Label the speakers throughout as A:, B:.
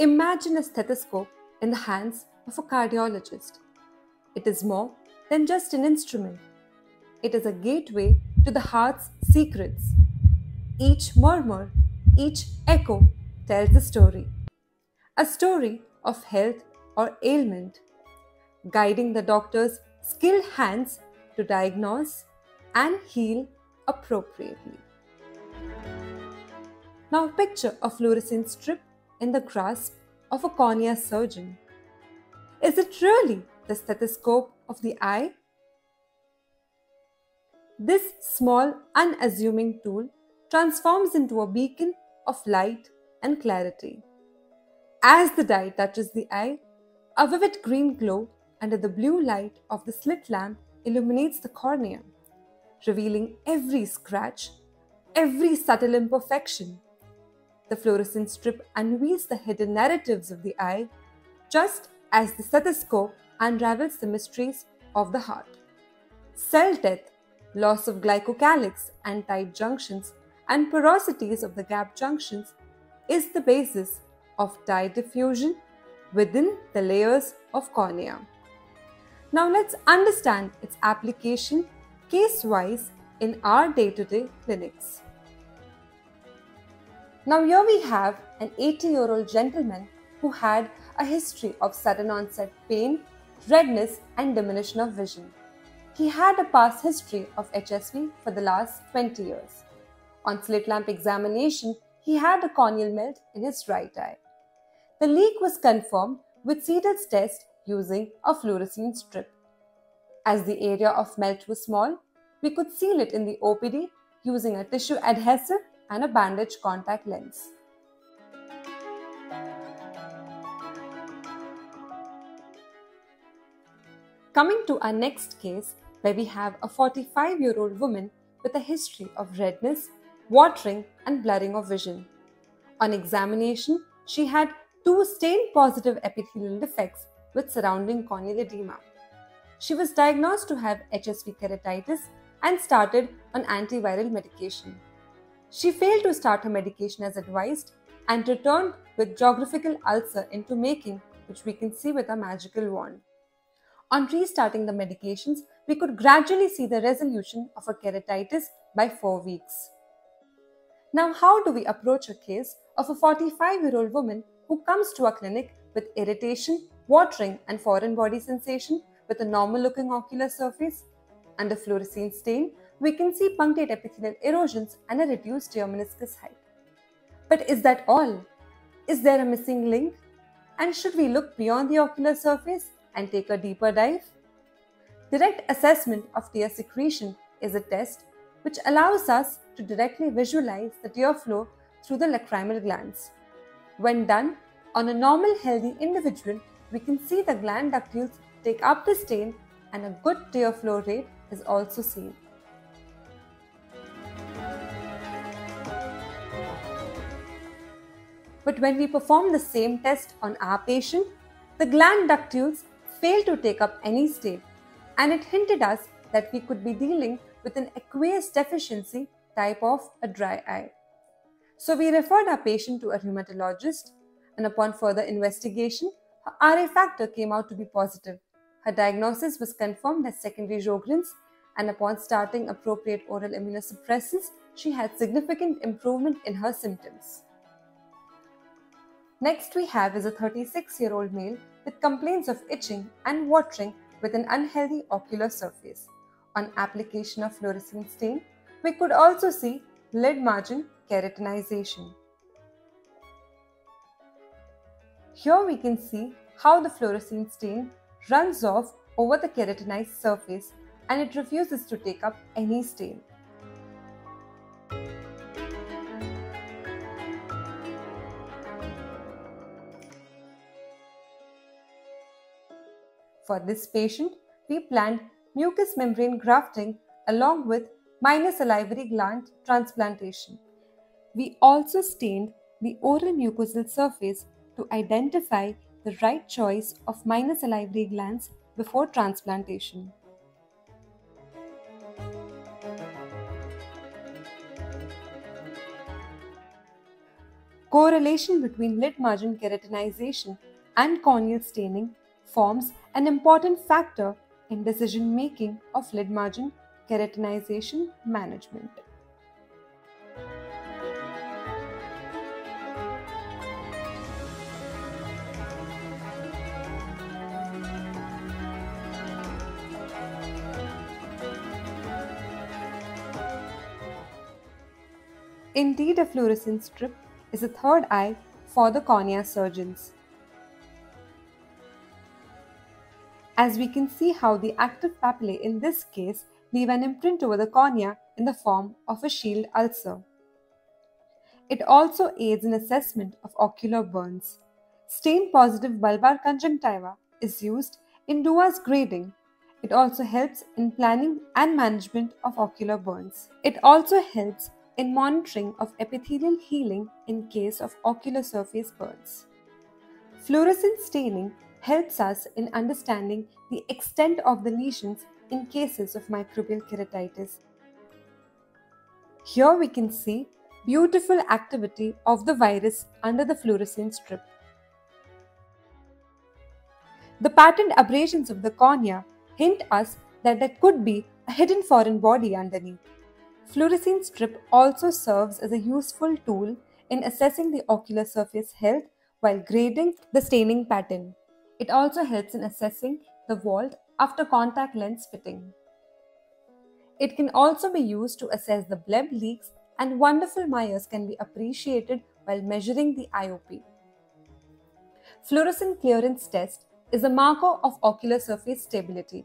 A: Imagine a stethoscope in the hands of a cardiologist. It is more than just an instrument. It is a gateway to the heart's secrets. Each murmur, each echo tells a story of health or ailment, guiding the doctor's skilled hands to diagnose and heal appropriately. Now picture a fluorescent strip in the grasp of a cornea surgeon. Is it really the stethoscope of the eye? This small, unassuming tool transforms into a beacon of light and clarity. As the dye touches the eye, a vivid green glow under the blue light of the slit lamp illuminates the cornea, revealing every scratch, every subtle imperfection. The fluorescent strip unveils the hidden narratives of the eye, just as the stethoscope unravels the mysteries of the heart. Cell death, loss of glycocalyx and tight junctions, and porosities of the gap junctions is the basis of dye diffusion within the layers of cornea. Now let's understand its application case-wise in our day-to-day clinics. Now here we have an 80-year-old gentleman who had a history of sudden onset pain, redness and diminution of vision. He had a past history of HSV for the last 20 years. On slit lamp examination, he had a corneal melt in his right eye. The leak was confirmed with Siedel's test using a fluorescein strip. As the area of melt was small, we could seal it in the OPD using a tissue adhesive and a bandage contact lens. Coming to our next case, where we have a 45-year-old woman with a history of redness, watering and blurring of vision. On examination, she had 2 stain-positive epithelial defects with surrounding corneal edema. She was diagnosed to have HSV keratitis and started on antiviral medication. She failed to start her medication as advised and returned with geographical ulcer into making, which we can see with a magical wand. On restarting the medications, we could gradually see the resolution of her keratitis by 4 weeks. Now, how do we approach a case of a 45-year-old woman who comes to our clinic with irritation, watering and foreign body sensation with a normal-looking ocular surface? Under fluorescein stain, we can see punctate epithelial erosions and a reduced tear meniscus height. But is that all? Is there a missing link? And should we look beyond the ocular surface and take a deeper dive? Direct assessment of tear secretion is a test which allows us to directly visualize the tear flow through the lacrimal glands. When done on a normal healthy individual, we can see the gland ductules take up the stain and a good tear flow rate is also seen. But when we perform the same test on our patient, the gland ductules failed to take up any stain, and it hinted us that we could be dealing with an aqueous deficiency type of a dry eye. So we referred our patient to a rheumatologist, and upon further investigation, her RA factor came out to be positive. Her diagnosis was confirmed as secondary Sjogren's, and upon starting appropriate oral immunosuppressants, she had significant improvement in her symptoms. Next we have is a 36-year-old male with complaints of itching and watering with an unhealthy ocular surface. On application of fluorescein stain, we could also see lid margin keratinization. Here we can see how the fluorescein stain runs off over the keratinized surface and it refuses to take up any stain. For this patient, we planned mucous membrane grafting along with minor salivary gland transplantation. We also stained the oral mucosal surface to identify the right choice of minor salivary glands before transplantation. Correlation between lid margin keratinization and corneal staining forms an important factor in decision making of lid margin keratinization management. Indeed, a fluorescein strip is a third eye for the cornea surgeons. As we can see how the active papillae in this case leave an imprint over the cornea in the form of a shield ulcer. It also aids in assessment of ocular burns. Stain-positive bulbar conjunctiva is used in Dua's grading. It also helps in planning and management of ocular burns. It also helps in monitoring of epithelial healing in case of ocular surface burns. Fluorescent staining helps us in understanding the extent of the lesions in cases of microbial keratitis. Here we can see beautiful activity of the virus under the fluorescein strip. The patterned abrasions of the cornea hint us that there could be a hidden foreign body underneath. Fluorescein strip also serves as a useful tool in assessing the ocular surface health while grading the staining pattern. It also helps in assessing the vault after contact lens fitting. It can also be used to assess the bleb leaks, and wonderful Myers can be appreciated while measuring the IOP. Fluorescent clearance test is a marker of ocular surface stability.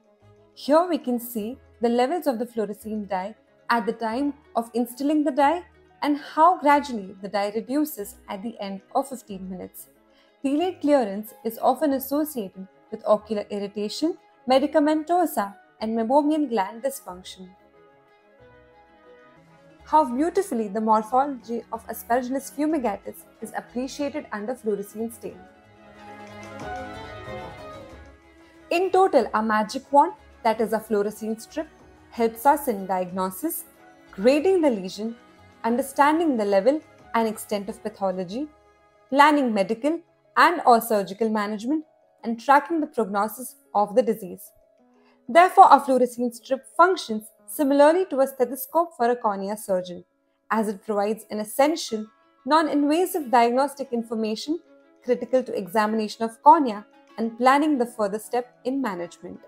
A: Here we can see the levels of the fluorescein dye at the time of instilling the dye and how gradually the dye reduces at the end of 15 minutes. Delayed clearance is often associated with ocular irritation, medicamentosa, and meibomian gland dysfunction. How beautifully the morphology of Aspergillus fumigatus is appreciated under fluorescein stain. In total, our magic wand, that is a fluorescein strip, helps us in diagnosis, grading the lesion, understanding the level and extent of pathology, planning medical and/or surgical management, and tracking the prognosis of the disease. Therefore, a fluorescein strip functions similarly to a stethoscope for a cornea surgeon, as it provides an essential, non-invasive diagnostic information critical to examination of cornea and planning the further step in management.